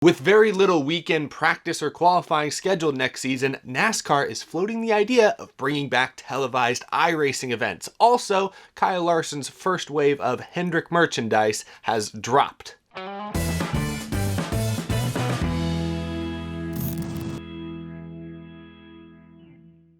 With very little weekend practice or qualifying scheduled next season, NASCAR is floating the idea of bringing back televised iRacing events. Also, Kyle Larson's first wave of Hendrick merchandise has dropped.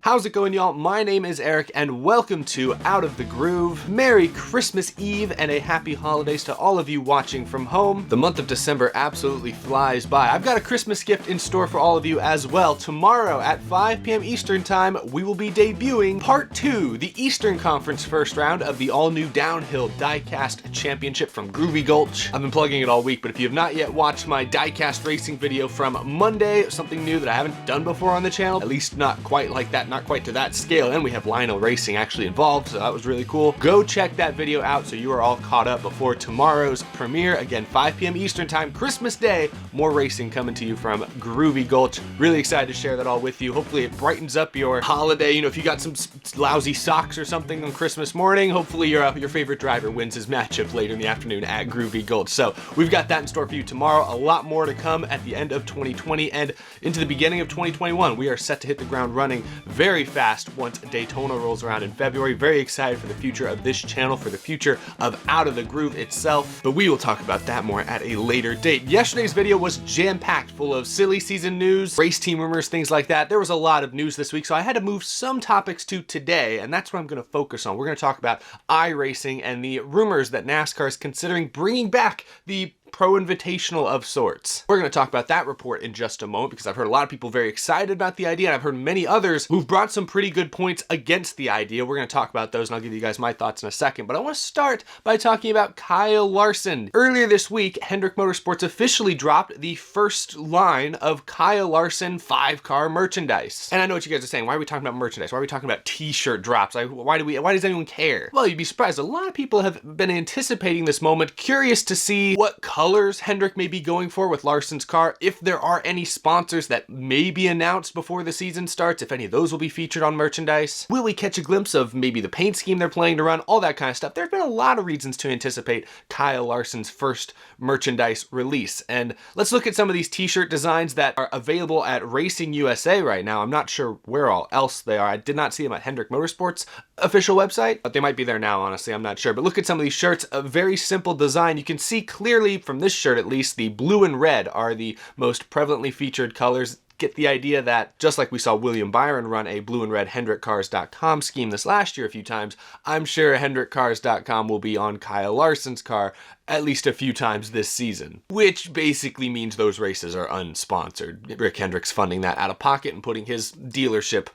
How's it going, y'all? My name is Eric and welcome to Out of the Groove. Merry Christmas Eve and a happy holidays to all of you watching from home. The month of December absolutely flies by. I've got a Christmas gift in store for all of you as well. Tomorrow at 5 p.m. Eastern Time, we will be debuting Part 2, the Eastern Conference first round of the all-new Downhill Diecast Championship from Groovy Gulch. I've been plugging it all week, but if you have not yet watched my diecast racing video from Monday, something new that I haven't done before on the channel, at least not quite like that, not quite to that scale, and we have Lionel Racing actually involved, so that was really cool. Go check that video out so you are all caught up before tomorrow's premiere. Again, 5 p.m. Eastern Time, Christmas Day. More racing coming to you from Groovy Gulch. Really excited to share that all with you. Hopefully it brightens up your holiday. You know, if you got some lousy socks or something on Christmas morning, hopefully your favorite driver wins his matchup later in the afternoon at Groovy Gulch. So we've got that in store for you tomorrow. A lot more to come at the end of 2020 and into the beginning of 2021. We are set to hit the ground running very fast once Daytona rolls around in February. Very excited for the future of this channel, for the future of Out of the Groove itself, but we will talk about that more at a later date. Yesterday's video was jam-packed full of silly season news, race team rumors, things like that. There was a lot of news this week, so I had to move some topics to today, and that's what I'm going to focus on. We're going to talk about iRacing and the rumors that NASCAR is considering bringing back the Pro Invitational of sorts. We're going to talk about that report in just a moment because I've heard a lot of people very excited about the idea, and I've heard many others who've brought some pretty good points against the idea. We're going to talk about those, and I'll give you guys my thoughts in a second, but I want to start by talking about Kyle Larson. Earlier this week, Hendrick Motorsports officially dropped the first line of Kyle Larson 5-car merchandise. And I know what you guys are saying. Why are we talking about merchandise? Why are we talking about t-shirt drops? Why does anyone care? Well, you'd be surprised. A lot of people have been anticipating this moment, curious to see what colors Hendrick may be going for with Larson's car, if there are any sponsors that may be announced before the season starts, if any of those will be featured on merchandise. Will we catch a glimpse of maybe the paint scheme they're planning to run, all that kind of stuff. There have been a lot of reasons to anticipate Kyle Larson's first merchandise release. And let's look at some of these t-shirt designs that are available at Racing USA right now. I'm not sure where all else they are. I did not see them at Hendrick Motorsports official website, but they might be there now, honestly, I'm not sure. But look at some of these shirts, a very simple design. You can see clearly from this shirt at least, the blue and red are the most prevalently featured colors. Get the idea that just like we saw William Byron run a blue and red HendrickCars.com scheme this last year a few times, I'm sure HendrickCars.com will be on Kyle Larson's car at least a few times this season, which basically means those races are unsponsored. Rick Hendrick's funding that out of pocket and putting his dealership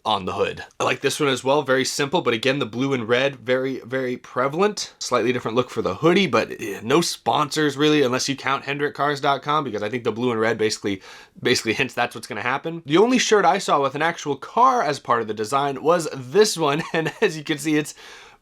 on the hood. I like this one as well, very simple, but again, the blue and red, very, very prevalent. Slightly different look for the hoodie, but no sponsors really, unless you count HendrickCars.com, because I think the blue and red basically hints that's what's gonna happen. The only shirt I saw with an actual car as part of the design was this one, and as you can see, it's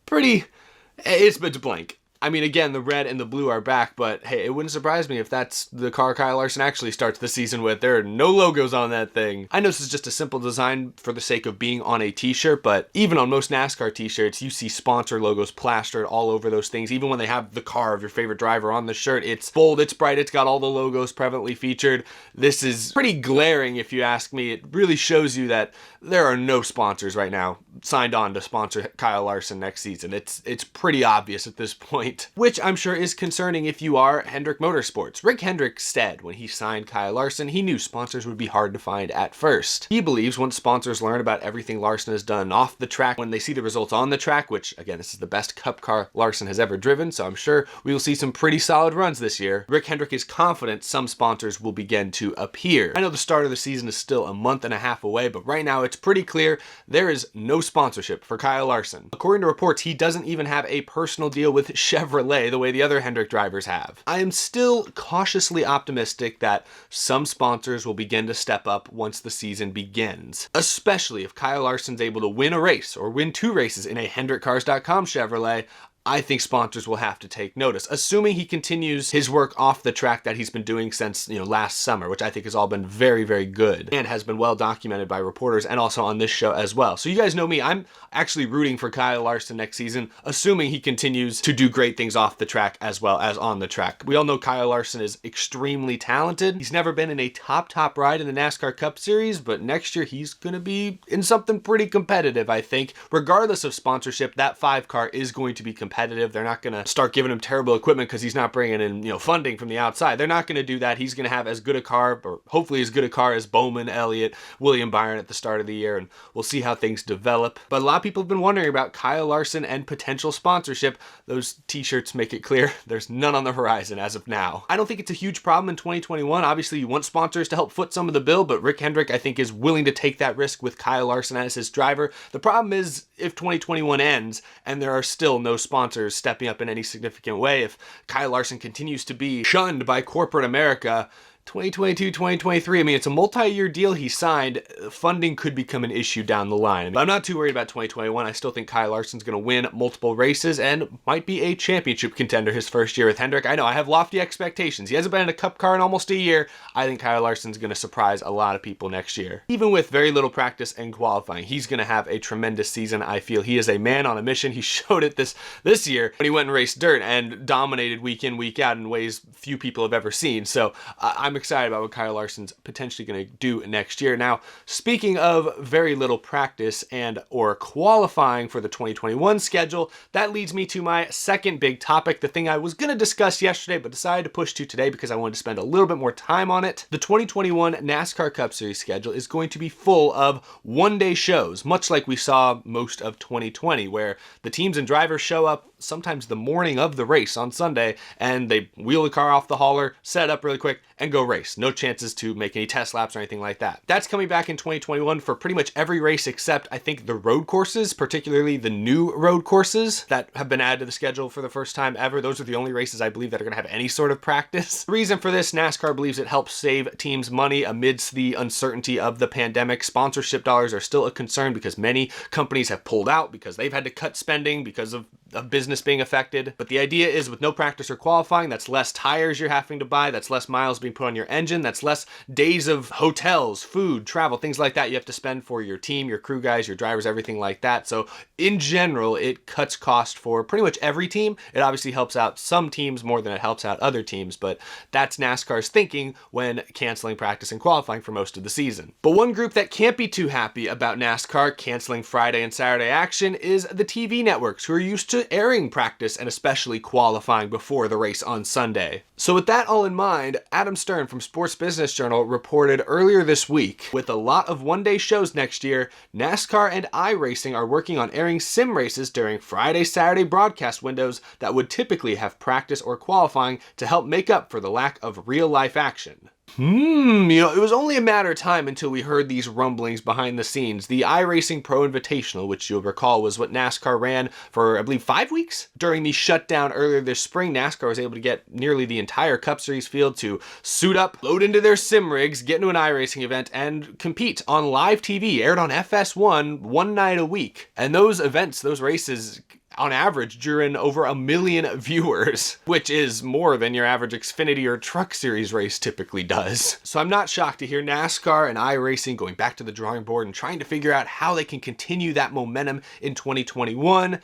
blank. I mean, again, the red and the blue are back, but hey, it wouldn't surprise me if that's the car Kyle Larson actually starts the season with. There are no logos on that thing. I know this is just a simple design for the sake of being on a t-shirt, but even on most NASCAR t-shirts, you see sponsor logos plastered all over those things. Even when they have the car of your favorite driver on the shirt, it's bold, it's bright, it's got all the logos prevalently featured. This is pretty glaring if you ask me. It really shows you that there are no sponsors right now signed on to sponsor Kyle Larson next season. It's pretty obvious at this point, which I'm sure is concerning if you are Hendrick Motorsports. Rick Hendrick said when he signed Kyle Larson, he knew sponsors would be hard to find at first. He believes once sponsors learn about everything Larson has done off the track, when they see the results on the track, which again, this is the best cup car Larson has ever driven, so I'm sure we will see some pretty solid runs this year. Rick Hendrick is confident some sponsors will begin to appear. I know the start of the season is still a month and a half away, but right now it's pretty clear there is no sponsorship for Kyle Larson. According to reports, he doesn't even have a personal deal with Chevrolet the way the other Hendrick drivers have. I am still cautiously optimistic that some sponsors will begin to step up once the season begins, especially if Kyle Larson's able to win a race or win 2 races in a HendrickCars.com Chevrolet. I think sponsors will have to take notice, assuming he continues his work off the track that he's been doing since, last summer, which I think has all been very, very good and has been well documented by reporters and also on this show as well. So you guys know me, I'm actually rooting for Kyle Larson next season, assuming he continues to do great things off the track as well as on the track. We all know Kyle Larson is extremely talented. He's never been in a top ride in the NASCAR Cup Series, but next year he's going to be in something pretty competitive, I think. Regardless of sponsorship, that 5 car is going to be competitive. They're not going to start giving him terrible equipment because he's not bringing in, funding from the outside. They're not going to do that. He's going to have as good a car, or hopefully as good a car as Bowman, Elliott, William Byron at the start of the year, and we'll see how things develop. But a lot of people have been wondering about Kyle Larson and potential sponsorship. Those t-shirts make it clear there's none on the horizon as of now. I don't think it's a huge problem in 2021. Obviously, you want sponsors to help foot some of the bill, but Rick Hendrick, I think, is willing to take that risk with Kyle Larson as his driver. The problem is if 2021 ends and there are still no sponsors stepping up in any significant way, if Kyle Larson continues to be shunned by corporate America, 2022, 2023, I mean, it's a multi-year deal he signed. Funding could become an issue down the line. But I'm not too worried about 2021. I still think Kyle Larson's going to win multiple races and might be a championship contender his first year with Hendrick. I know, I have lofty expectations. He hasn't been in a Cup car in almost a year. I think Kyle Larson's going to surprise a lot of people next year. Even with very little practice and qualifying, he's going to have a tremendous season. I feel he is a man on a mission. He showed it this year when he went and raced dirt and dominated week in, week out in ways few people have ever seen. So I'm excited about what Kyle Larson's potentially going to do next year. Now, speaking of very little practice and or qualifying for the 2021 schedule, that leads me to my second big topic, the thing I was going to discuss yesterday but decided to push to today because I wanted to spend a little bit more time on it. The 2021 NASCAR Cup Series schedule is going to be full of one-day shows, much like we saw most of 2020, where the teams and drivers show up sometimes the morning of the race on Sunday, and they wheel the car off the hauler, set it up really quick, and go race. No chances to make any test laps or anything like that. That's coming back in 2021 for pretty much every race except, I think, the road courses, particularly the new road courses that have been added to the schedule for the first time ever. Those are the only races I believe that are going to have any sort of practice. The reason for this, NASCAR believes it helps save teams money amidst the uncertainty of the pandemic. Sponsorship dollars are still a concern because many companies have pulled out because they've had to cut spending because of business being affected. But the idea is with no practice or qualifying, that's less tires you're having to buy, that's less miles being put on your engine, that's less days of hotels, food, travel, things like that you have to spend for your team, your crew guys, your drivers, everything like that. So in general, it cuts cost for pretty much every team. It obviously helps out some teams more than it helps out other teams, but that's NASCAR's thinking when canceling practice and qualifying for most of the season. But one group that can't be too happy about NASCAR canceling Friday and Saturday action is the TV networks, who are used to airing practice and especially qualifying before the race on Sunday. So with that all in mind, Adam Stern from Sports Business Journal reported earlier this week, with a lot of one-day shows next year, NASCAR and iRacing are working on airing sim races during Friday, Saturday broadcast windows that would typically have practice or qualifying to help make up for the lack of real-life action. It was only a matter of time until we heard these rumblings behind the scenes. The iRacing Pro Invitational, which you'll recall was what NASCAR ran for, I believe, 5 weeks? During the shutdown earlier this spring, NASCAR was able to get nearly the entire Cup Series field to suit up, load into their sim rigs, get into an iRacing event, and compete on live TV, aired on FS1 one night a week. And those events, those races, on average drew in over 1 million viewers, which is more than your average Xfinity or Truck Series race typically does. So I'm not shocked to hear NASCAR and iRacing going back to the drawing board and trying to figure out how they can continue that momentum in 2021.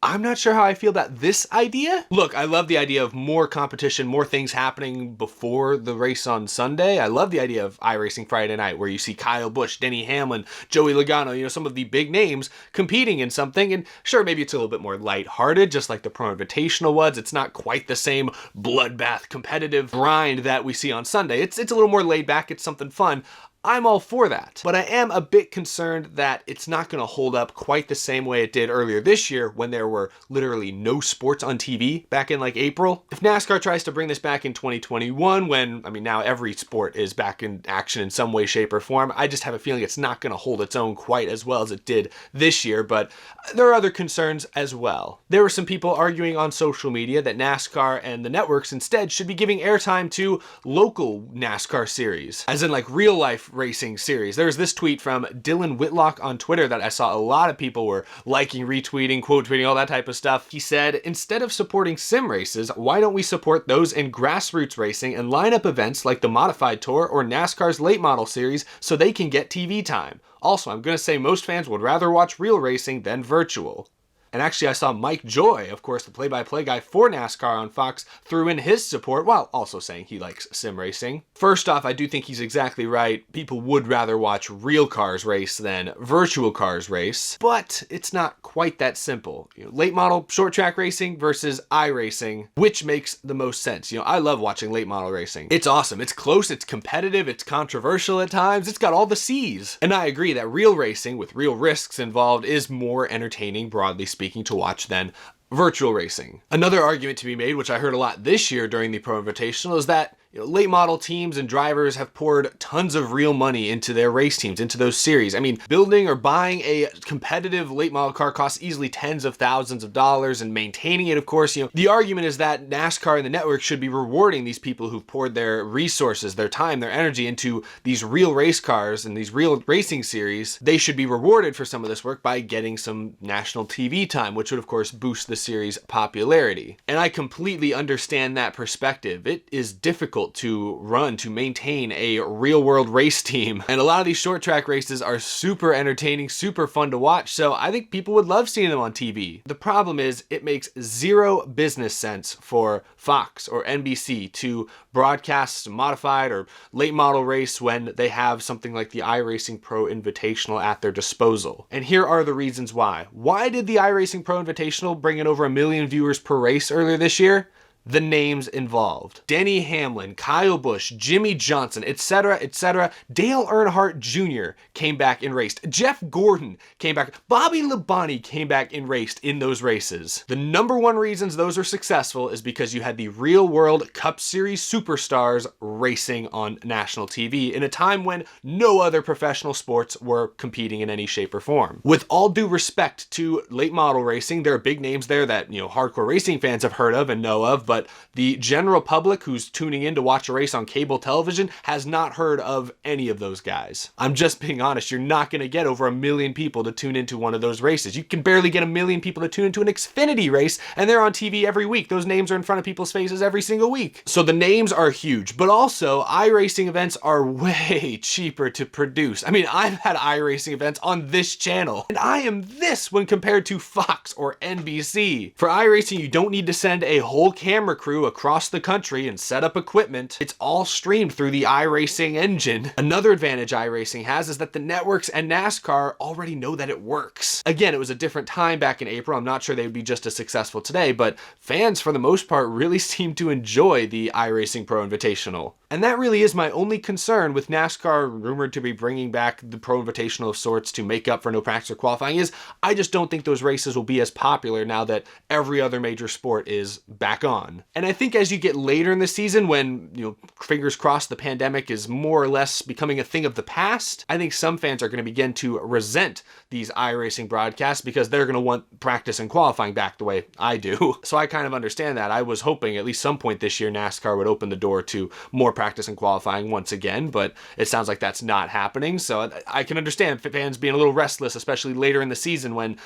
I'm not sure how I feel about this idea. Look, I love the idea of more competition, more things happening before the race on Sunday. I love the idea of iRacing Friday night, where you see Kyle Busch, Denny Hamlin, Joey Logano, some of the big names competing in something. And sure, maybe it's a little bit more lighthearted, just like the Pro Invitational was. It's not quite the same bloodbath competitive grind that we see on Sunday. It's a little more laid back. It's something fun. I'm all for that, but I am a bit concerned that it's not going to hold up quite the same way it did earlier this year when there were literally no sports on TV back in like April. If NASCAR tries to bring this back in 2021, when, now every sport is back in action in some way, shape, or form, I just have a feeling it's not going to hold its own quite as well as it did this year, but there are other concerns as well. There were some people arguing on social media that NASCAR and the networks instead should be giving airtime to local NASCAR series, as in like real life racing series. There's this tweet from Dylan Whitlock on Twitter that I saw a lot of people were liking, retweeting, quote tweeting, all that type of stuff. He said, instead of supporting sim races, why don't we support those in grassroots racing and line up events like the Modified Tour or NASCAR's late model series so they can get TV time? Also, I'm going to say most fans would rather watch real racing than virtual. And actually, I saw Mike Joy, of course, the play-by-play guy for NASCAR on Fox, threw in his support while also saying he likes sim racing. First off, I do think he's exactly right. People would rather watch real cars race than virtual cars race, but it's not quite that simple. Late model short track racing versus iRacing, which makes the most sense? I love watching late model racing. It's awesome. It's close, it's competitive, it's controversial at times, it's got all the C's. And I agree that real racing with real risks involved is more entertaining, broadly speaking, to watch than virtual racing. Another argument to be made, which I heard a lot this year during the Pro Invitational, is that late model teams and drivers have poured tons of real money into their race teams, into those series. I mean, building or buying a competitive late model car costs easily tens of thousands of dollars, and maintaining it, of course. The argument is that NASCAR and the network should be rewarding these people who've poured their resources, their time, their energy into these real race cars and these real racing series. They should be rewarded for some of this work by getting some national TV time, which would, of course, boost the series' popularity. And I completely understand that perspective. It is difficult to maintain a real world race team. And a lot of these short track races are super entertaining, super fun to watch. So I think people would love seeing them on TV. The problem is it makes zero business sense for Fox or NBC to broadcast a modified or late model race when they have something like the iRacing Pro Invitational at their disposal. And here are the reasons why. Why did the iRacing Pro Invitational bring in over 1 million viewers per race earlier this year? The names involved. Denny Hamlin, Kyle Busch, Jimmy Johnson, etc., etc. Dale Earnhardt Jr. came back and raced. Jeff Gordon came back. Bobby Labonte came back and raced in those races. The number one reasons those are successful is because you had the real world Cup Series superstars racing on national TV in a time when no other professional sports were competing in any shape or form. With all due respect to late model racing, there are big names there that, hardcore racing fans have heard of and know of, but the general public who's tuning in to watch a race on cable television has not heard of any of those guys. I'm just being honest, you're not going to get over 1 million people to tune into one of those races. You can barely get 1 million people to tune into an Xfinity race, and they're on TV every week. Those names are in front of people's faces every single week. So the names are huge, but also iRacing events are way cheaper to produce. I mean, I've had iRacing events on this channel, and I am this when compared to Fox or NBC. For iRacing, you don't need to send a whole camera crew across the country and set up equipment. It's all streamed through the iRacing engine. Another advantage iRacing has is that the networks and NASCAR already know that it works. Again, it was a different time back in April. I'm not sure they would be just as successful today, but fans for the most part really seem to enjoy the iRacing Pro Invitational. And that really is my only concern with NASCAR rumored to be bringing back the Pro Invitational of sorts to make up for no practice or qualifying is I just don't think those races will be as popular now that every other major sport is back on. And I think as you get later in the season when, fingers crossed, the pandemic is more or less becoming a thing of the past, I think some fans are going to begin to resent these iRacing broadcasts because they're going to want practice and qualifying back the way I do. So I kind of understand that. I was hoping at least some point this year NASCAR would open the door to more practice and qualifying once again, but it sounds like that's not happening. So I can understand fans being a little restless, especially later in the season when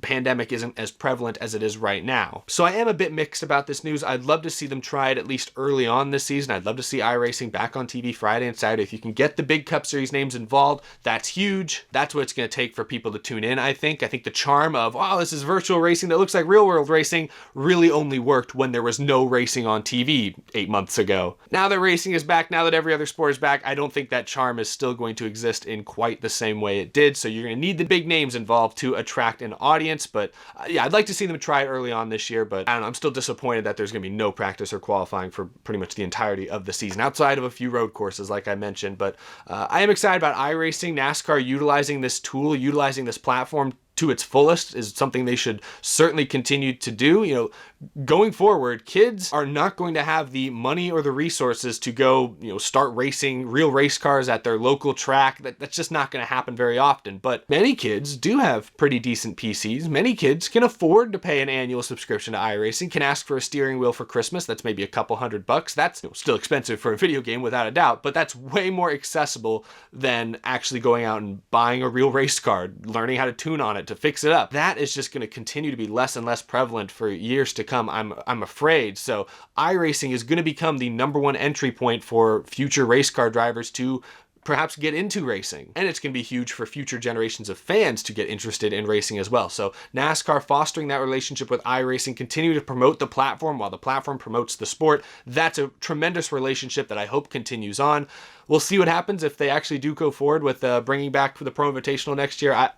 pandemic isn't as prevalent as it is right now. So I am a bit mixed about this news. I'd love to see them try it at least early on this season. I'd love to see iRacing back on TV Friday and Saturday. If you can get the big Cup Series names involved, that's huge. That's what it's going to take for people to tune in, I think. I think the charm of, wow, this is virtual racing that looks like real world racing really only worked when there was no racing on TV 8 months ago. Now that racing is back, now that every other sport is back, I don't think that charm is still going to exist in quite the same way it did. So you're going to need the big names involved to attract an audience. But yeah, I'd like to see them try it early on this year, but I don't know, I'm still disappointed that there's going to be no practice or qualifying for pretty much the entirety of the season, outside of a few road courses, like I mentioned. But I am excited about iRacing. NASCAR utilizing this tool, utilizing this platform to its fullest is something they should certainly continue to do. going forward, kids are not going to have the money or the resources to go, start racing real race cars at their local track. That's just not going to happen very often. But many kids do have pretty decent PCs. Many kids can afford to pay an annual subscription to iRacing, can ask for a steering wheel for Christmas. That's maybe a couple $100. That's still expensive for a video game without a doubt, but that's way more accessible than actually going out and buying a real race car, learning how to tune on it, to fix it up. That is just going to continue to be less and less prevalent for years to come, I'm afraid. So iRacing is going to become the #1 entry point for future race car drivers to perhaps get into racing. And it's going to be huge for future generations of fans to get interested in racing as well. So NASCAR fostering that relationship with iRacing, continue to promote the platform while the platform promotes the sport. That's a tremendous relationship that I hope continues on. We'll see what happens if they actually do go forward with bringing back the Pro Invitational next year.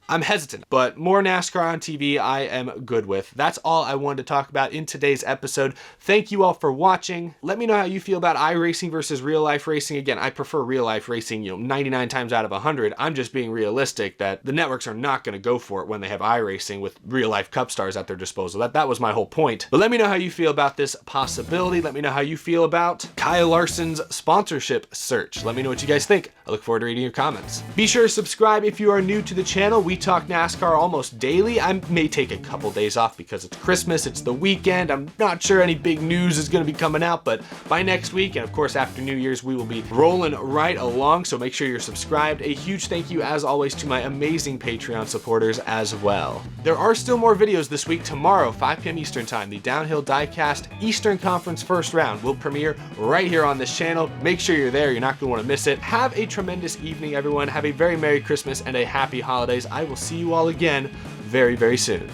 I'm hesitant, but more NASCAR on TV I am good with. That's all I wanted to talk about in today's episode. Thank you all for watching. Let me know how you feel about iRacing versus real life racing. Again, I prefer real life racing, 99 times out of 100. I'm just being realistic that the networks are not going to go for it when they have iRacing with real life Cup stars at their disposal. That was my whole point. But let me know how you feel about this possibility. Let me know how you feel about Kyle Larson's sponsorship search. Let me know what you guys think. I look forward to reading your comments. Be sure to subscribe if you are new to the channel. We talk NASCAR almost daily. I may take a couple days off because it's Christmas, it's the weekend. I'm not sure any big news is going to be coming out, but by next week, and of course after New Year's, we will be rolling right along, so make sure you're subscribed. A huge thank you, as always, to my amazing Patreon supporters as well. There are still more videos this week. Tomorrow, 5 p.m. Eastern Time, the Downhill Diecast Eastern Conference First Round will premiere right here on this channel. Make sure you're there. You're not going to want to miss it. Have a tremendous evening, everyone. Have a very Merry Christmas and a Happy Holidays. I will see you all again very, very soon.